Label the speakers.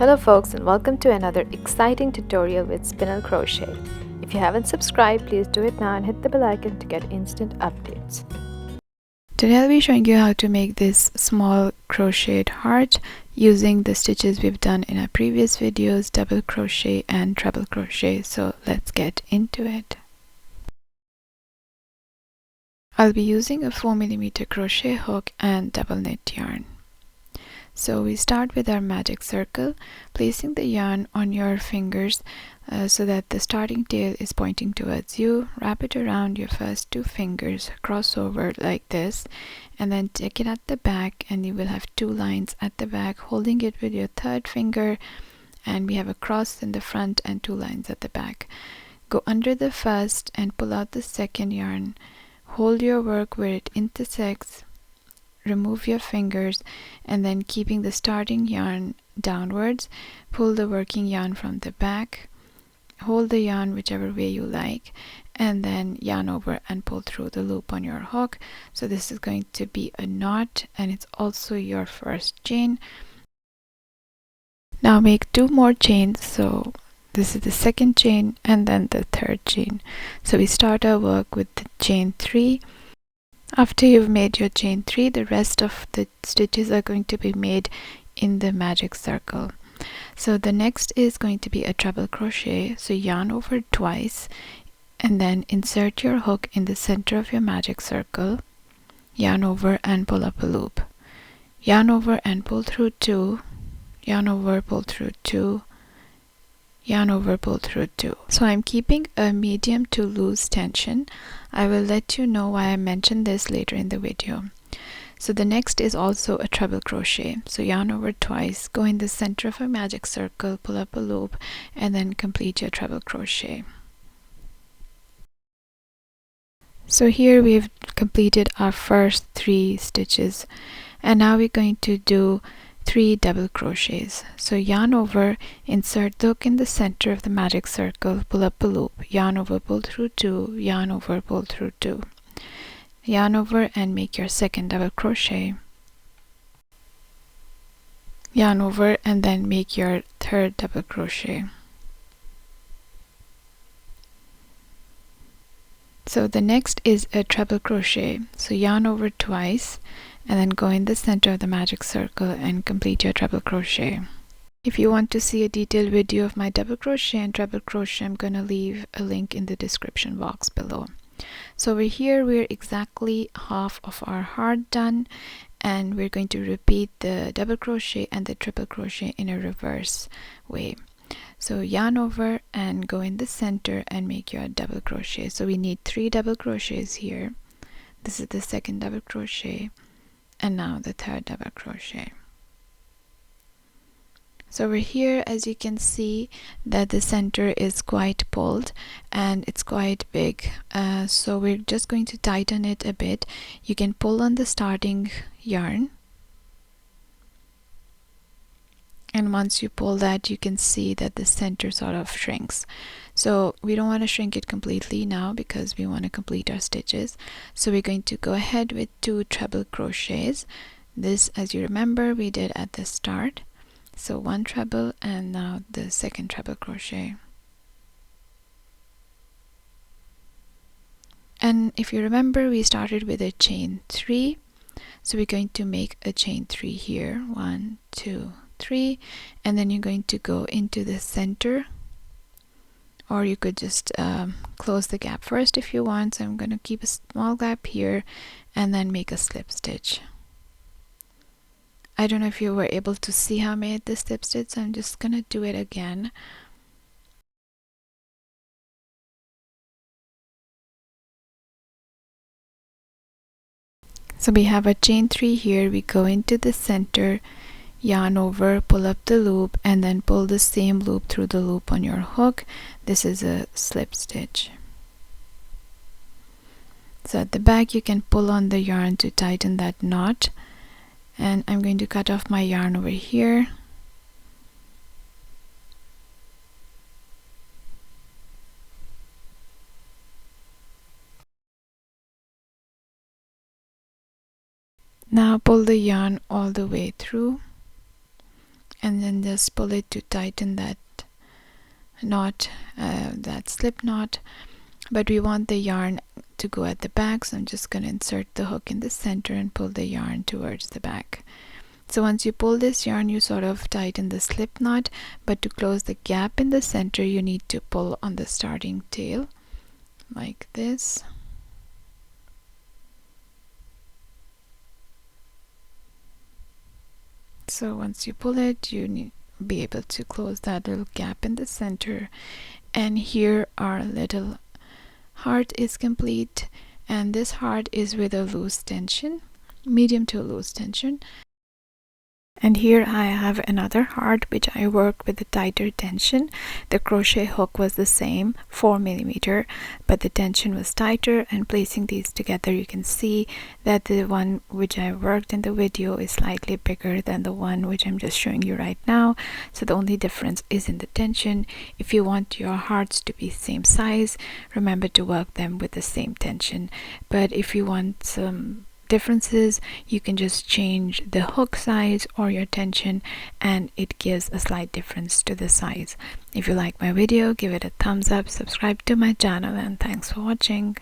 Speaker 1: Hello folks, and welcome to another exciting tutorial with Spinel Crochet. If you haven't subscribed, please do it now and hit the bell icon to get instant updates. Today I'll be showing you how to make this small crocheted heart using the stitches we've done in our previous videos, double crochet and treble crochet. So let's get into it. I'll be using a 4mm crochet hook and double knit yarn. So we start with our magic circle, placing the yarn on your fingers so that the starting tail is pointing towards you. Wrap it around your first two fingers, cross over like this, and then take it at the back, and you will have two lines at the back, holding it with your third finger, and we have a cross in the front and two lines at the back. Go under the first and pull out the second yarn. Hold your work where it intersects. Remove your fingers, and then keeping the starting yarn downwards, pull the working yarn from the back, hold the yarn whichever way you like, and then yarn over and pull through the loop on your hook. So this is going to be a knot, and it's also your first chain. Now make two more chains. So this is the second chain and then the third chain. So we start our work with the chain 3. After you've made your chain 3, the rest of the stitches are going to be made in the magic circle. So the next is going to be a treble crochet. So yarn over twice and then insert your hook in the center of your magic circle, yarn over and pull up a loop, yarn over and pull through 2, yarn over, pull through 2, yarn over, pull through 2. So I'm keeping a medium to loose tension. I will let you know why I mentioned this later in the video. So the next is also a treble crochet. So yarn over twice, go in the center of a magic circle, pull up a loop, and then complete your treble crochet. So here we've completed our first 3 stitches, and now we're going to do 3 double crochets. So yarn over, insert the hook in the center of the magic circle, pull up a loop, yarn over, pull through 2, yarn over, pull through 2, yarn over and make your second double crochet, yarn over and then make your third double crochet. So the next is a treble crochet. So yarn over twice and then go in the center of the magic circle and complete your treble crochet. If you want to see a detailed video of my double crochet and treble crochet, I'm going to leave a link in the description box below. So over here we're exactly half of our heart done, and we're going to repeat the double crochet and the triple crochet in a reverse way. So yarn over and go in the center and make your double crochet. So we need 3 double crochets here. This is the second double crochet, and now the third double crochet. So over here, as you can see, that the center is quite pulled and it's quite big. So we're just going to tighten it a bit. You can pull on the starting yarn, and once you pull that, you can see that the center sort of shrinks. So we don't want to shrink it completely now because we want to complete our stitches. So we're going to go ahead with 2 treble crochets. This, as you remember, we did at the start. So 1 treble and now the second treble crochet. And if you remember, we started with a chain 3. So we're going to make a chain 3 here. 1, 2, 3, and then you're going to go into the center, or you could just close the gap first if you want. So I'm going to keep a small gap here and then make a slip stitch. I don't know if you were able to see how I made the slip stitch, so I'm just going to do it again. So we have a chain 3 here. We go into the center, yarn over, pull up the loop, and then pull the same loop through the loop on your hook. This is a slip stitch. So at the back you can pull on the yarn to tighten that knot, and I'm going to cut off my yarn over here. Now pull the yarn all the way through and then just pull it to tighten that knot, that slip knot. But we want the yarn to go at the back, so I'm just going to insert the hook in the center and pull the yarn towards the back. So once you pull this yarn, you sort of tighten the slip knot, but to close the gap in the center you need to pull on the starting tail like this. So once you pull it, you need to be able to close that little gap in the center. And here our little heart is complete, and this heart is with a loose tension, medium to loose tension. And here I have another heart which I worked with a tighter tension. The crochet hook was the same, 4mm, but the tension was tighter, and placing these together you can see that the one which I worked in the video is slightly bigger than the one which I'm just showing you right now. So the only difference is in the tension. If you want your hearts to be same size, remember to work them with the same tension. But if you want some differences, you can just change the hook size or your tension, and it gives a slight difference to the size. If you like my video, give it a thumbs up, subscribe to my channel, and thanks for watching.